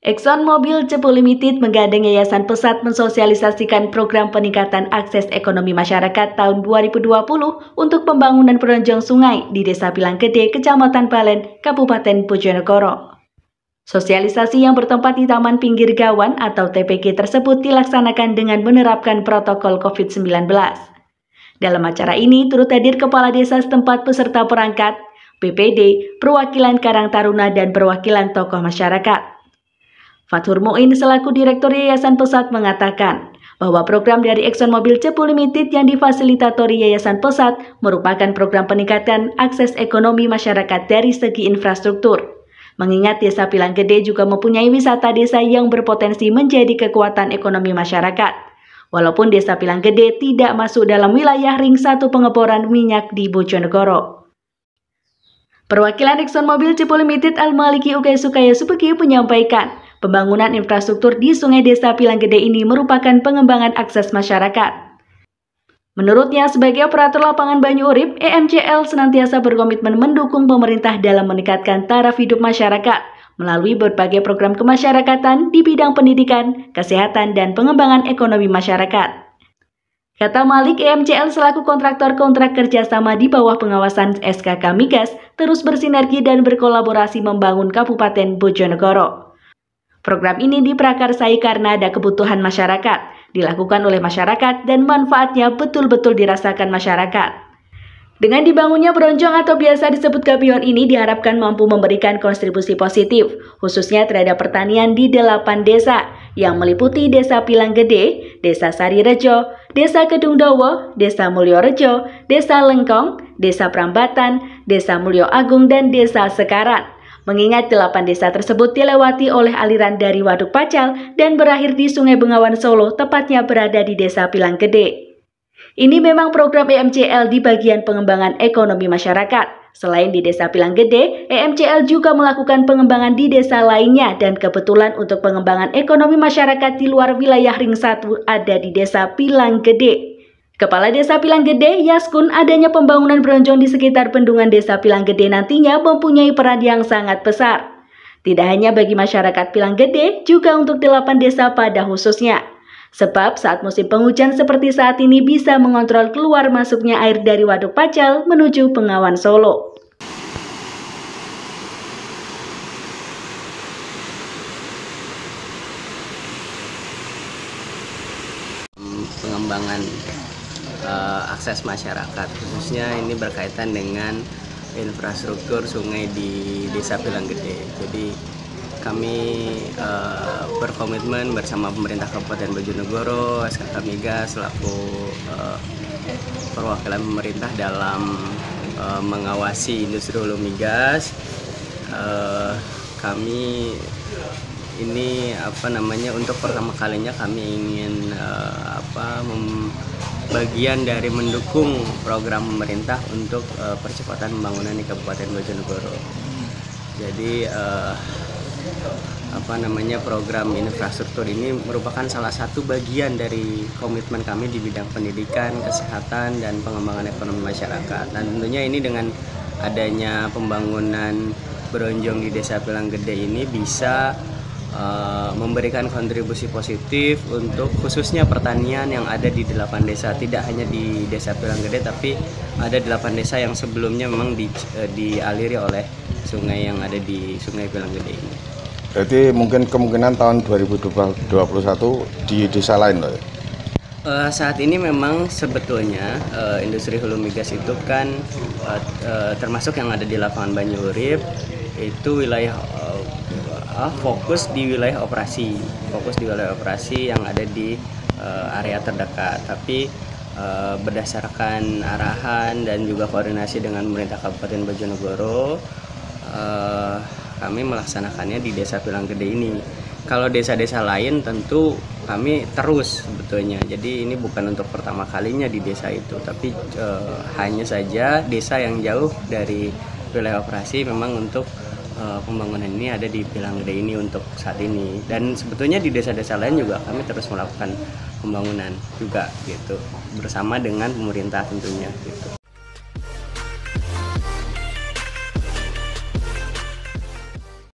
ExxonMobil Cepu Limited menggandeng Yayasan Pesat mensosialisasikan program peningkatan akses ekonomi masyarakat tahun 2020 untuk pembangunan peronjong sungai di Desa Pilanggede, Kecamatan Balen, Kabupaten Bojonegoro. Sosialisasi yang bertempat di Taman Pinggir Gawan atau TPG tersebut dilaksanakan dengan menerapkan protokol COVID-19. Dalam acara ini turut hadir Kepala Desa setempat beserta perangkat, BPD, perwakilan Karang Taruna dan perwakilan tokoh masyarakat. Fathur Muin selaku Direktur Yayasan Pesat mengatakan bahwa program dari ExxonMobil Cepu Limited yang difasilitatori Yayasan Pesat merupakan program peningkatan akses ekonomi masyarakat dari segi infrastruktur. Mengingat Desa Pilanggede juga mempunyai wisata desa yang berpotensi menjadi kekuatan ekonomi masyarakat. Walaupun Desa Pilanggede tidak masuk dalam wilayah ring 1 pengeboran minyak di Bojonegoro. Perwakilan ExxonMobil Cepu Limited Al-Maliki Ukay Sukaya Subeki menyampaikan, pembangunan infrastruktur di Sungai Desa Pilanggede ini merupakan pengembangan akses masyarakat. Menurutnya, sebagai operator lapangan Banyu Urip, EMCL senantiasa berkomitmen mendukung pemerintah dalam meningkatkan taraf hidup masyarakat melalui berbagai program kemasyarakatan di bidang pendidikan, kesehatan, dan pengembangan ekonomi masyarakat. Kata Malik, EMCL selaku kontraktor kontrak kerjasama di bawah pengawasan SKK Migas terus bersinergi dan berkolaborasi membangun Kabupaten Bojonegoro. Program ini diprakarsai karena ada kebutuhan masyarakat, dilakukan oleh masyarakat dan manfaatnya betul-betul dirasakan masyarakat. Dengan dibangunnya bronjong atau biasa disebut gabion ini diharapkan mampu memberikan kontribusi positif, khususnya terhadap pertanian di 8 desa, yang meliputi Desa Pilanggede, Desa Sarirejo, Desa Kedungdowo, Desa Mulyorejo, Desa Lengkong, Desa Prambatan, Desa Mulyo Agung, dan Desa Sekaran. Mengingat 8 desa tersebut dilewati oleh aliran dari Waduk Pacal dan berakhir di Sungai Bengawan Solo, tepatnya berada di Desa Pilanggede. Ini memang program EMCL di bagian pengembangan ekonomi masyarakat. Selain di Desa Pilanggede, EMCL juga melakukan pengembangan di desa lainnya dan kebetulan untuk pengembangan ekonomi masyarakat di luar wilayah ring 1 ada di Desa Pilanggede. Kepala Desa Pilanggede, Yaskun, adanya pembangunan bronjong di sekitar bendungan Desa Pilanggede nantinya mempunyai peran yang sangat besar. Tidak hanya bagi masyarakat Pilanggede, juga untuk 8 desa pada khususnya. Sebab saat musim penghujan seperti saat ini bisa mengontrol keluar masuknya air dari Waduk Pacal menuju Bengawan Solo. Pengembangan akses masyarakat, khususnya ini berkaitan dengan infrastruktur sungai di Desa Pilanggede. Jadi kami berkomitmen bersama pemerintah Kabupaten Bojonegoro, SKK Migas selaku perwakilan pemerintah dalam mengawasi industri hulu migas. Kami ini untuk pertama kalinya kami ingin bagian dari mendukung program pemerintah untuk percepatan pembangunan di Kabupaten Bojonegoro. Jadi program infrastruktur ini merupakan salah satu bagian dari komitmen kami di bidang pendidikan, kesehatan, dan pengembangan ekonomi masyarakat. Dan tentunya ini dengan adanya pembangunan bronjong di Desa Pilanggede ini bisa memberikan kontribusi positif untuk khususnya pertanian yang ada di 8 desa. Tidak hanya di Desa Pilanggede, tapi ada 8 desa yang sebelumnya memang dialiri oleh sungai yang ada di Sungai Pilanggede ini. Jadi mungkin kemungkinan tahun 2021 di desa lain loh ya? Saat ini memang sebetulnya industri hulu migas itu kan termasuk yang ada di lapangan Banyu Urip itu wilayah fokus di wilayah operasi yang ada di area terdekat. Tapi berdasarkan arahan dan juga koordinasi dengan pemerintah Kabupaten Bojonegoro, kami melaksanakannya di Desa Pilanggede ini. Kalau desa-desa lain tentu kami terus sebetulnya. Jadi ini bukan untuk pertama kalinya di desa itu, tapi hanya saja desa yang jauh dari wilayah operasi memang untuk pembangunan ini ada di Pilanggede ini untuk saat ini. Dan sebetulnya di desa-desa lain juga kami terus melakukan pembangunan juga gitu, bersama dengan pemerintah tentunya gitu.